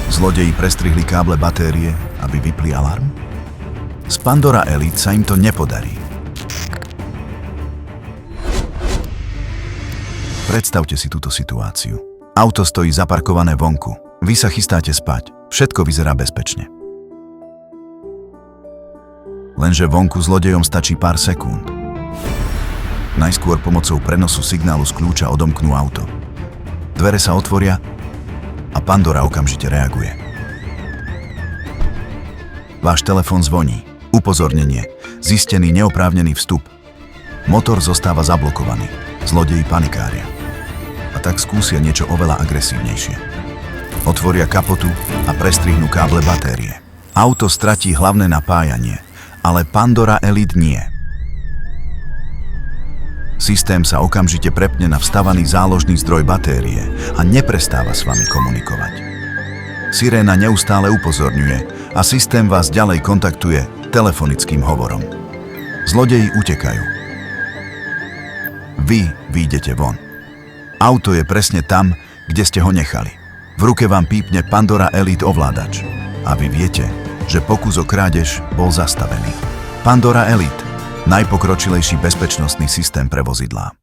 Zlodeji prestrihli káble batérie, aby vypli alarm? Z Pandora Elite sa im to nepodarí. Predstavte si túto situáciu. Auto stojí zaparkované vonku. Vy sa chystáte spať. Všetko vyzerá bezpečne. Lenže vonku zlodejom stačí pár sekúnd. Najskôr pomocou prenosu signálu z kľúča odomknú auto. Dvere sa otvoria a Pandora okamžite reaguje. Váš telefón zvoní. Upozornenie. Zistený neoprávnený vstup. Motor zostáva zablokovaný. Zlodeji panikária. A tak skúsia niečo oveľa agresívnejšie. Otvoria kapotu a prestrihnú káble batérie. Auto stratí hlavné napájanie, ale Pandora Elite nie. Systém sa okamžite prepne na vstavaný záložný zdroj batérie a neprestáva s vami komunikovať. Siréna neustále upozorňuje a systém vás ďalej kontaktuje telefonickým hovorom. Zlodeji utekajú. Vy vyjdete von. Auto je presne tam, kde ste ho nechali. V ruke vám pípne Pandora Elite ovládač a vy viete, že pokus o krádež bol zastavený. Pandora Elite, najpokročilejší bezpečnostný systém pre vozidlá.